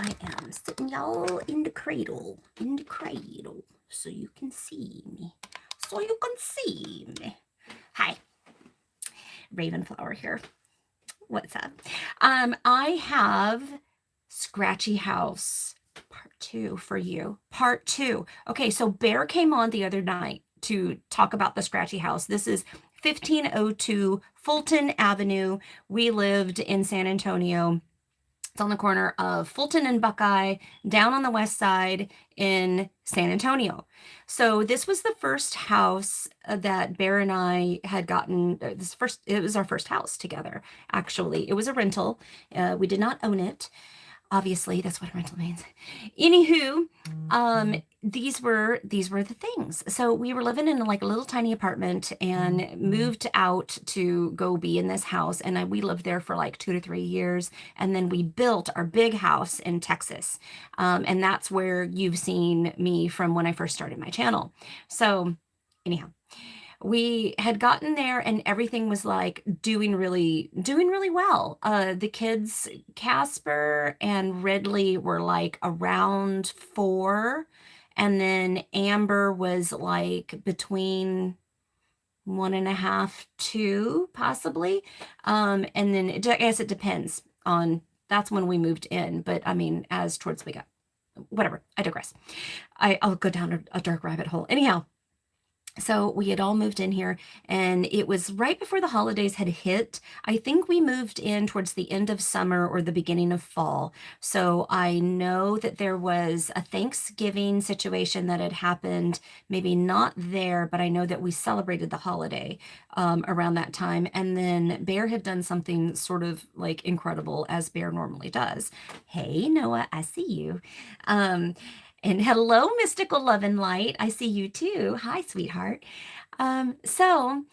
I am sitting y'all in the cradle, so you can see me. Hi, Ravenflower here. What's up? I have Scratchy House Part 2 for you. Part 2. Okay, so Bear came on the other night to talk about the Scratchy House. This is 1502 Fulton Avenue. We lived in San Antonio. It's on the corner of Fulton and Buckeye, down on the west side in San Antonio. So this was the first house that Bear and I had gotten. It was our first house together. Actually, it was a rental. We did not own it. Obviously, that's what rental means. Anywho, these were the things. So we were living in like a little tiny apartment and moved out to go be in this house. And we lived there for like 2 to 3 years. And then we built our big house in Texas. And that's where you've seen me from when I first started my channel. So anyhow, we had gotten there and everything was like doing really well. The kids, Casper and Ridley, were like around 4, and then Amber was like between 1.5, 2, possibly. And then I guess it depends on, that's when we moved in, but I mean, as towards we got, whatever, I digress. I'll go down a dark rabbit hole. Anyhow, so we had all moved in here, and it was right before the holidays had hit. I think we moved in towards the end of summer or the beginning of fall. So I know that there was a Thanksgiving situation that had happened, maybe not there, but I know that we celebrated the holiday around that time. And then Bear had done something sort of like incredible, as Bear normally does. Hey, Noah, I see you. And hello, Mystical Love and Light. I see you too. Hi, sweetheart. So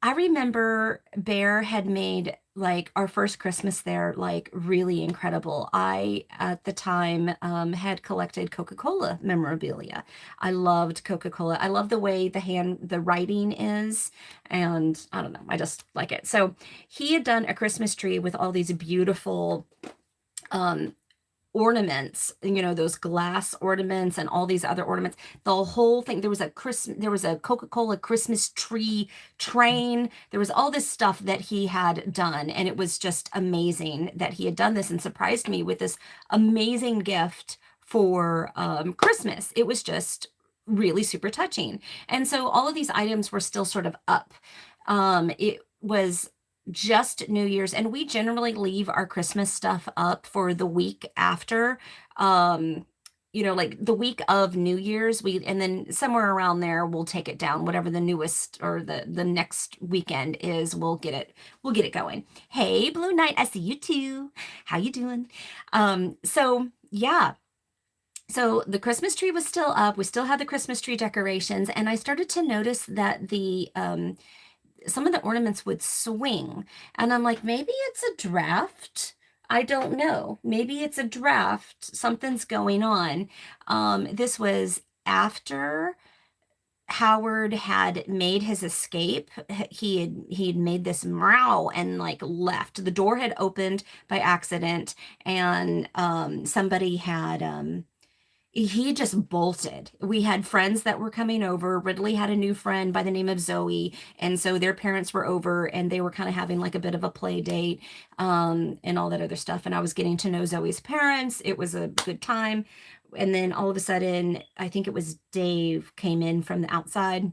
I remember Bear had made like our first Christmas there, like really incredible. I, at the time, had collected Coca-Cola memorabilia. I loved Coca-Cola. I love the way the writing is, and I don't know, I just like it. So he had done a Christmas tree with all these beautiful, ornaments, those glass ornaments and all these other ornaments. The whole thing, there was a Coca-Cola Christmas tree train. There was all this stuff that he had done, and it was just amazing that he had done this and surprised me with this amazing gift for Christmas. It was just really super touching. And so all of these items were still sort of up. It was just New Year's, and we generally leave our Christmas stuff up for the week after, like the week of New Year's, and then somewhere around there we'll take it down, whatever the newest or the next weekend is, we'll get it going. Hey, Blue Knight, I see you too. How you doing? So yeah. So the Christmas tree was still up. We still had the Christmas tree decorations, and I started to notice that some of the ornaments would swing. And I'm like, maybe it's a draft. I don't know. Maybe it's a draft. Something's going on. This was after Howard had made his escape. He'd made this meow and like left. The door had opened by accident, and somebody had he just bolted. We had friends that were coming over. Ridley had a new friend by the name of Zoe, and so their parents were over, and they were kind of having like a bit of a play date, and all that other stuff. And I was getting to know Zoe's parents. It was a good time. And then all of a sudden, I think it was Dave came in from the outside.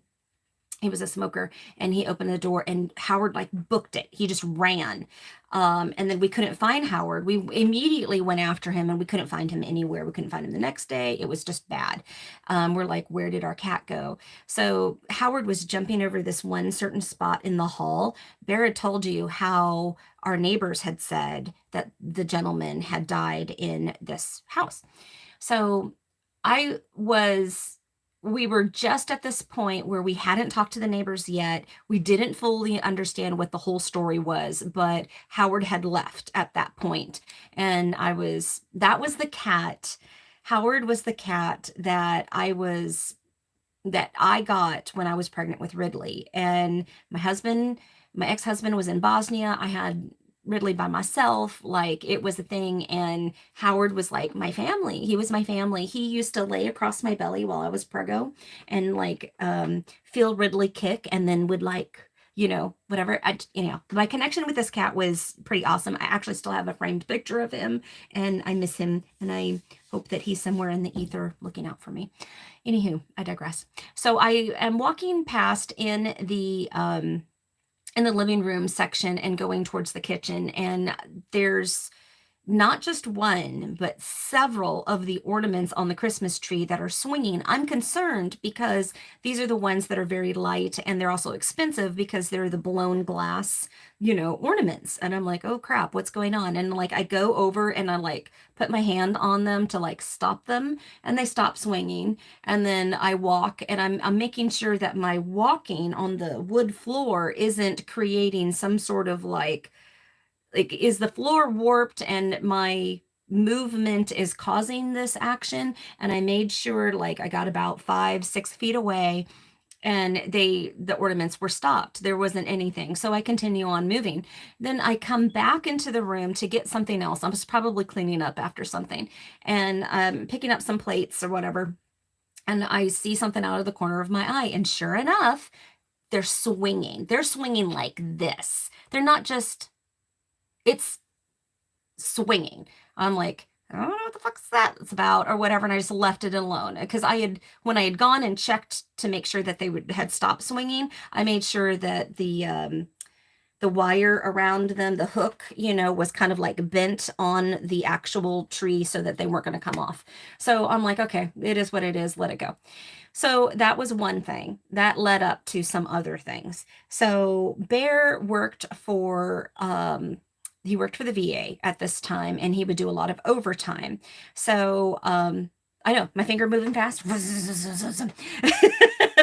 He was a smoker, and he opened the door, and Howard like booked it. He just ran. And then we couldn't find Howard. We immediately went after him, and we couldn't find him anywhere. We couldn't find him the next day. It was just bad. We're like, where did our cat go? So Howard was jumping over this one certain spot in the hall. Bear had told you how our neighbors had said that the gentleman had died in this house. So we were just at this point where we hadn't talked to the neighbors yet. We didn't fully understand what the whole story was, but Howard had left at that point. And that was the cat. Howard was the cat that I got when I was pregnant with Ridley. And my ex-husband was in Bosnia. I had Ridley by myself. Like, it was a thing. And Howard was like my family. He was my family. He used to lay across my belly while I was preggo and like feel Ridley kick, and then would like, you know, whatever. My connection with this cat was pretty awesome. I actually still have a framed picture of him, and I miss him, and I hope that he's somewhere in the ether looking out for me. Anywho, I digress. So I am walking past in the living room section and going towards the kitchen, and there's not just one, but several of the ornaments on the Christmas tree that are swinging. I'm concerned because these are the ones that are very light, and they're also expensive because they're the blown glass, you know, ornaments. And I'm like, oh crap, what's going on? And like, I go over and I like put my hand on them to like stop them, and they stop swinging. And then I walk, and I'm making sure that my walking on the wood floor isn't creating some sort of like, is the floor warped and my movement is causing this action? And I made sure like I got about 5-6 feet away, and the ornaments were stopped. There wasn't anything. So I continue on moving. Then I come back into the room to get something else. I was probably cleaning up after something, and picking up some plates or whatever. And I see something out of the corner of my eye. And sure enough, they're swinging. They're swinging like this. They're not just, it's swinging. I'm like, I don't know what the fuck's that's about or whatever. And I just left it alone because when I had gone and checked to make sure that they had stopped swinging, I made sure that the wire around them, the hook, you know, was kind of like bent on the actual tree so that they weren't going to come off. So I'm like, okay, it is what it is. Let it go. So that was one thing that led up to some other things. So Bear worked for he worked for the VA at this time, and he would do a lot of overtime. So I know my finger moving fast.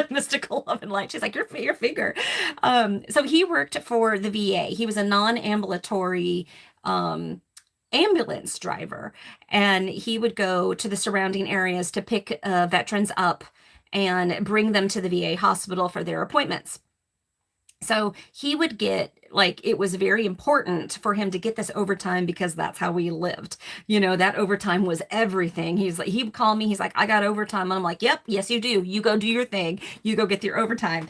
Mystical love and light. She's like, your finger. So he worked for the VA. He was a non-ambulatory ambulance driver, and he would go to the surrounding areas to pick veterans up and bring them to the VA hospital for their appointments. So he would get, like, it was very important for him to get this overtime because that's how we lived. You know, that overtime was everything. He's like, he'd call me, he's like, I got overtime. And I'm like, yep, yes, you do. You go do your thing. You go get your overtime.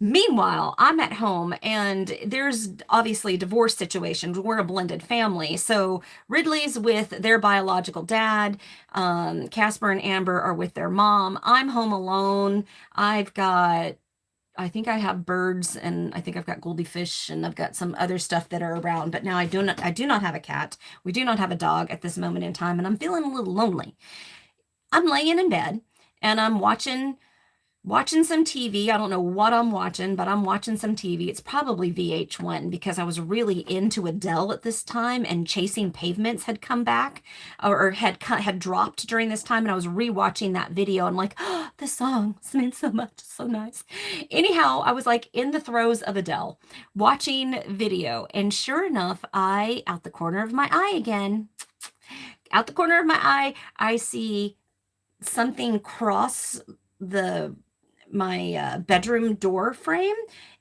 Meanwhile, I'm at home, and there's obviously divorce situations. We're a blended family. So Ridley's with their biological dad. Casper and Amber are with their mom. I'm home alone. I think I have birds, and I think I've got goldfish, and I've got some other stuff that are around. But now I do not have a cat. We do not have a dog at this moment in time, and I'm feeling a little lonely. I'm laying in bed, and I'm watching some TV. I don't know what I'm watching, but I'm watching some TV. It's probably VH1 because I was really into Adele at this time, and Chasing Pavements had come back or had dropped during this time, and I was rewatching that video. I'm like, oh, the songs mean so much, so nice. Anyhow, I was like in the throes of Adele watching video, and sure enough, out the corner of my eye again, out the corner of my eye, I see something cross my bedroom door frame,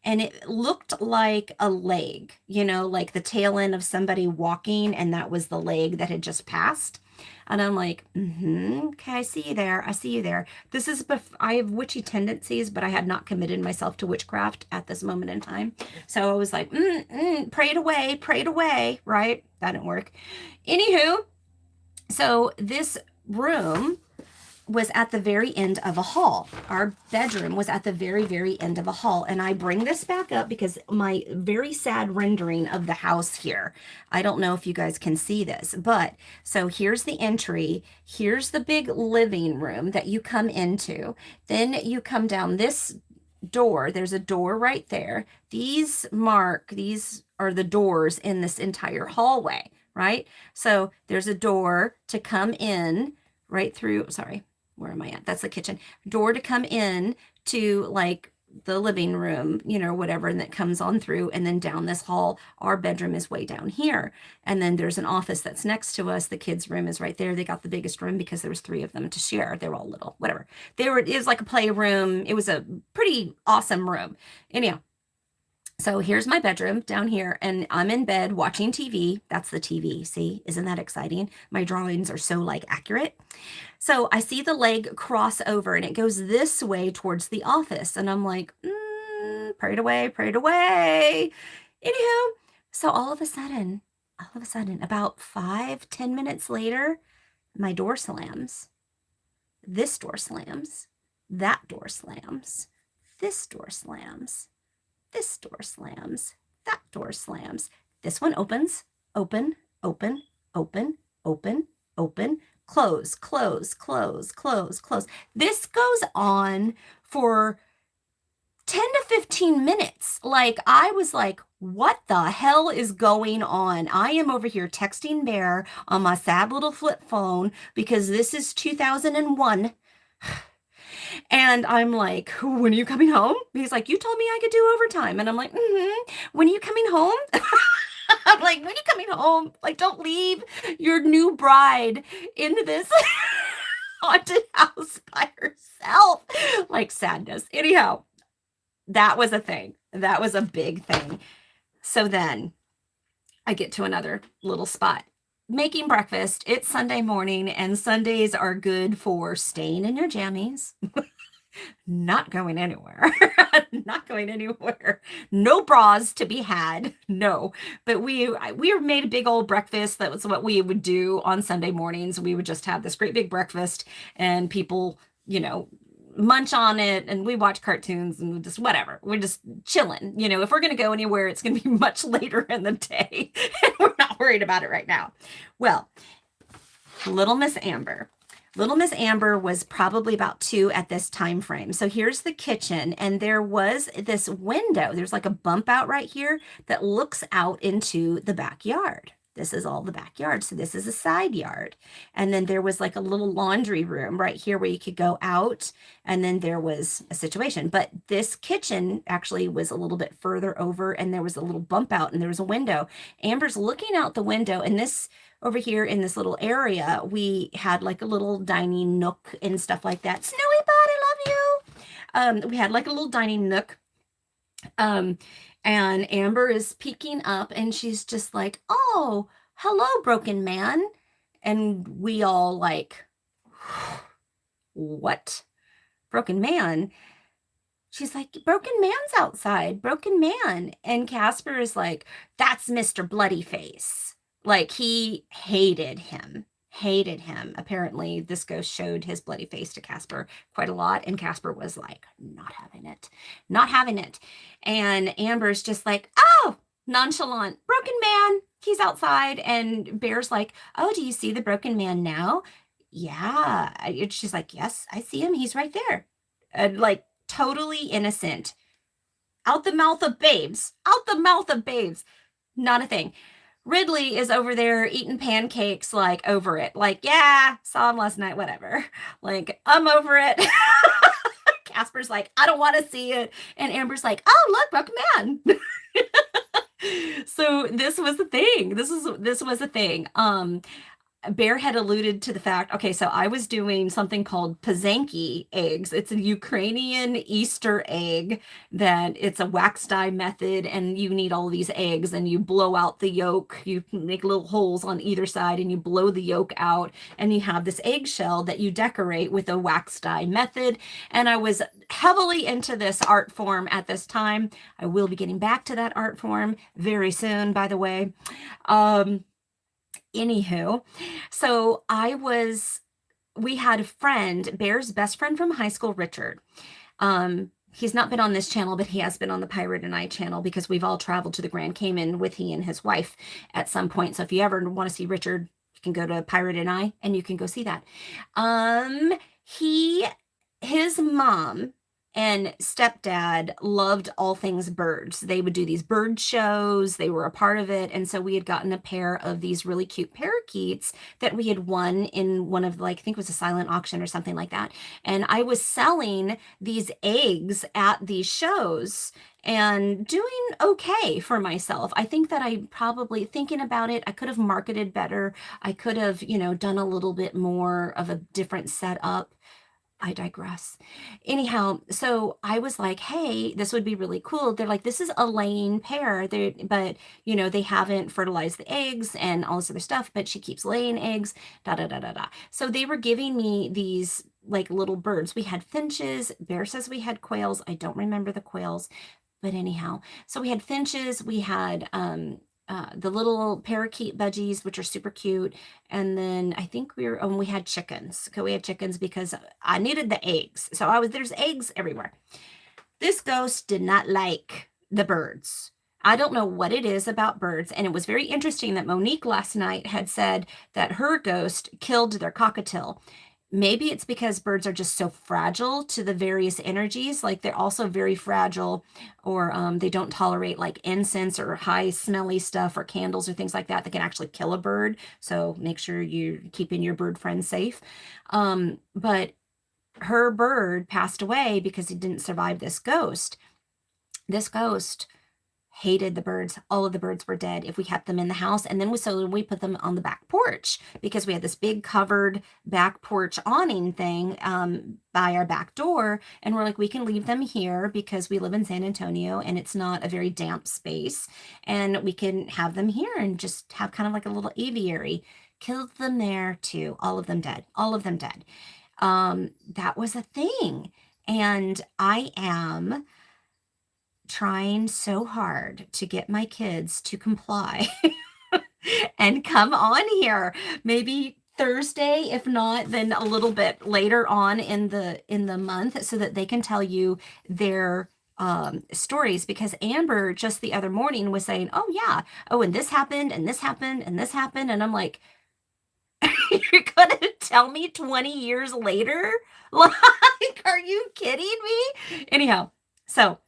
and it looked like a leg, you know, like the tail end of somebody walking, and that was the leg that had just passed. And I'm like, okay, I see you there. I see you there. This is, I have witchy tendencies, but I had not committed myself to witchcraft at this moment in time. So I was like, pray it away, right? That didn't work. Anywho, so this room was at the very end of a hall. Our bedroom was at the very, very end of a hall. And I bring this back up because my very sad rendering of the house here, I don't know if you guys can see this, but so here's the entry. Here's the big living room that you come into. Then you come down this door. There's a door right there. These are the doors in this entire hallway, right? So there's a door to come in right through, sorry, where am I at? That's the kitchen. Door to come in to like the living room, you know, whatever, and that comes on through, and then down this hall. Our bedroom is way down here. And then there's an office that's next to us. The kids' room is right there. They got the biggest room because there was 3 of them to share. They were all little, whatever. It was like a playroom. It was a pretty awesome room. Anyhow, So here's my bedroom down here, and I'm in bed watching TV. That's the TV. See, isn't that exciting? My drawings are so like accurate. So I see the leg cross over and it goes this way towards the office. And I'm like, prayed away, prayed away. Anywho, so all of a sudden, about 5, 10 minutes later, my door slams. This door slams. That door slams. This door slams. This door slams. That door slams. This one opens, open, open, open, open, open, close, close, close, close, close. This goes on for 10 to 15 minutes. Like, I was like, what the hell is going on? I am over here texting Bear on my sad little flip phone because this is 2001. And I'm like, when are you coming home? He's like, you told me I could do overtime. And I'm like, when are you coming home? I'm like, when are you coming home? Like, don't leave your new bride into this haunted house by herself. Like, sadness. Anyhow, that was a thing. That was a big thing. So then I get to another little spot. Making breakfast. It's Sunday morning, and Sundays are good for staying in your jammies. Not going anywhere. Not going anywhere. No bras to be had. No. But we made a big old breakfast. That was what we would do on Sunday mornings. We would just have this great big breakfast, and people, munch on it, and we watch cartoons and just whatever. We're just chilling. If we're going to go anywhere, it's going to be much later in the day. And we're not worried about it right now. Well, Little Miss Amber. Little Miss Amber was probably about 2 at this time frame. So here's the kitchen, and there was this window. There's like a bump out right here that looks out into the backyard. This is all the backyard. So this is a side yard. And then there was like a little laundry room right here where you could go out. And then there was a situation. But this kitchen actually was a little bit further over, and there was a little bump out, and there was a window. Amber's looking out the window, and this over here in this little area, we had like a little dining nook and stuff like that. Snowy Bud, I love you. We had like a little dining nook. And Amber is peeking up, and she's just like, oh, hello, broken man. And we all like, what? Broken man? She's like, broken man's outside, broken man. And Casper is like, that's Mr. Bloodyface. Like, he hated him. Apparently, this ghost showed his bloody face to Casper quite a lot, and Casper was like, not having it. And Amber's just like, oh, nonchalant, broken man, he's outside. And Bear's like, oh, do you see the broken man now? Yeah. She's like, yes, I see him. He's right there. Like, totally innocent. Out the mouth of babes. Not a thing. Ridley is over there eating pancakes, like, over it. Like, yeah, saw him last night, whatever. Like, I'm over it. Casper's like, I don't want to see it. And Amber's like, oh, look, broken man. So this was the thing. This was the thing. Bear had alluded to the fact, okay, so I was doing something called Pazenki Eggs. It's a Ukrainian Easter egg that it's a wax dye method, and you need all these eggs, and you blow out the yolk. You make little holes on either side, and you blow the yolk out, and you have this eggshell that you decorate with a wax dye method. And I was heavily into this art form at this time. I will be getting back to that art form very soon, by the way. Anywho, so we had a friend, Bear's best friend from high school, Richard. He's not been on this channel, but he has been on the Pirate and I channel because we've all traveled to the Grand Cayman with he and his wife at some point. So if you ever want to see Richard, you can go to Pirate and I, and you can go see that. His mom and stepdad loved all things birds. They would do these bird shows. They were a part of it. And so we had gotten a pair of these really cute parakeets that we had won in one of, like, I think it was a silent auction or something like that. And I was selling these eggs at these shows and doing okay for myself. I think that I probably, thinking about it, I could have marketed better. I could have, done a little bit more of a different setup. I digress. Anyhow, so I was like, hey, this would be really cool. They're like, this is a laying pair. But they haven't fertilized the eggs and all this other stuff, but she keeps laying eggs, da da da da da. So they were giving me these like little birds. We had finches. Bear says we had quails. I don't remember the quails, but anyhow, so we had finches, we had the little parakeet budgies, which are super cute. And then I think we had chickens. Okay, we had chickens because I needed the eggs. So there's eggs everywhere. This ghost did not like the birds. I don't know what it is about birds. And it was very interesting that Monique last night had said that her ghost killed their cockatiel. Maybe it's because birds are just so fragile to the various energies. Like they're also very fragile, or they don't tolerate like incense or high smelly stuff or candles or things like that that can actually kill a bird. So make sure you're keeping your bird friends safe. But her bird passed away because he didn't survive this ghost. This ghost hated the birds. All of the birds were dead if we kept them in the house. And then we put them on the back porch because we had this big covered back porch awning thing by our back door. And we're like, we can leave them here because we live in San Antonio and it's not a very damp space. And we can have them here and just have kind of like a little aviary. Killed them there too. All of them dead. All of them dead. That was a thing. And I am trying so hard to get my kids to comply and come on here. Maybe Thursday, if not, then a little bit later on in the month, so that they can tell you their stories. Because Amber just the other morning was saying, oh yeah, oh, and this happened and this happened and this happened. And I'm like, you're gonna tell me 20 years later? Like, are you kidding me? Anyhow, so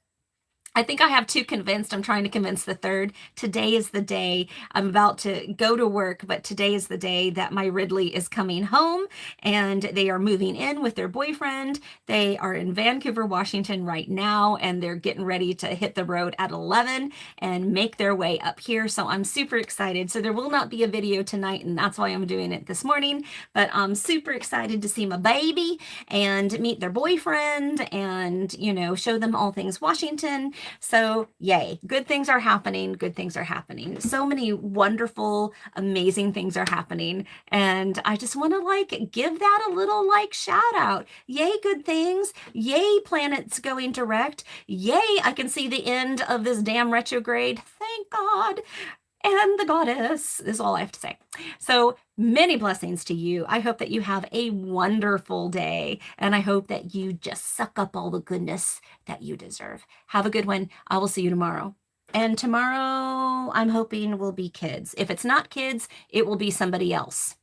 I think I have two convinced. I'm trying to convince the third. Today is the day. I'm about to go to work, but today is the day that my Ridley is coming home and they are moving in with their boyfriend. They are in Vancouver, Washington right now, and they're getting ready to hit the road at 11 and make their way up here. So I'm super excited. So there will not be a video tonight, and that's why I'm doing it this morning. But I'm super excited to see my baby and meet their boyfriend and, show them all things Washington. So yay, good things are happening. Good things are happening. So many wonderful, amazing things are happening. And I just want to give that a little shout out. Yay, good things. Yay, planets going direct. Yay, I can see the end of this damn retrograde. Thank God. And the goddess is all I have to say. So many blessings to you. I hope that you have a wonderful day. And I hope that you just suck up all the goodness that you deserve. Have a good one. I will see you tomorrow. And tomorrow, I'm hoping will be kids. If it's not kids, it will be somebody else.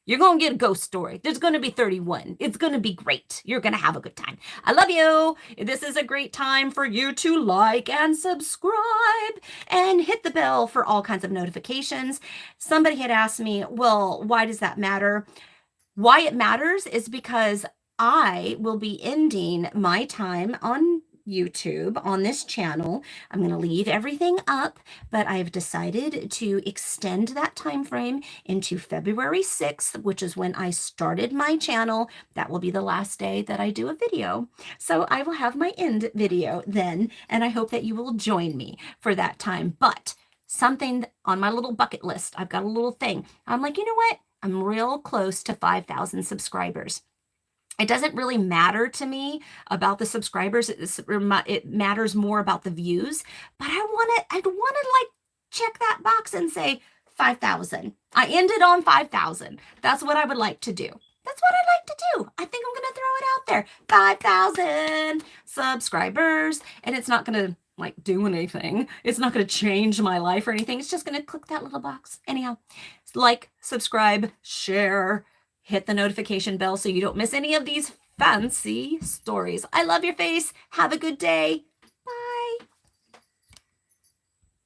You're going to get a ghost story. There's going to be 31. It's going to be great. You're going to have a good time. I love you. This is a great time for you to like and subscribe and hit the bell for all kinds of notifications. Somebody had asked me, well, why does that matter? Why it matters is because I will be ending my time on YouTube on this channel. I'm going to leave everything up, but I've decided to extend that time frame into February 6th, which is when I started my channel. That will be the last day that I do a video. So I will have my end video then, and I hope that you will join me for that time. But something on my little bucket list, I've got a little thing. I'm like, you know what? I'm real close to 5,000 subscribers. It doesn't really matter to me about the subscribers. It matters more about the views. But I'd want to check that box and say 5,000. I ended on 5,000. That's what I would like to do. That's what I'd like to do. I think I'm going to throw it out there. 5,000 subscribers. And it's not going to do anything. It's not going to change my life or anything. It's just going to click that little box. Anyhow, subscribe, share, hit the notification bell so you don't miss any of these fancy stories. I love your face. Have a good day.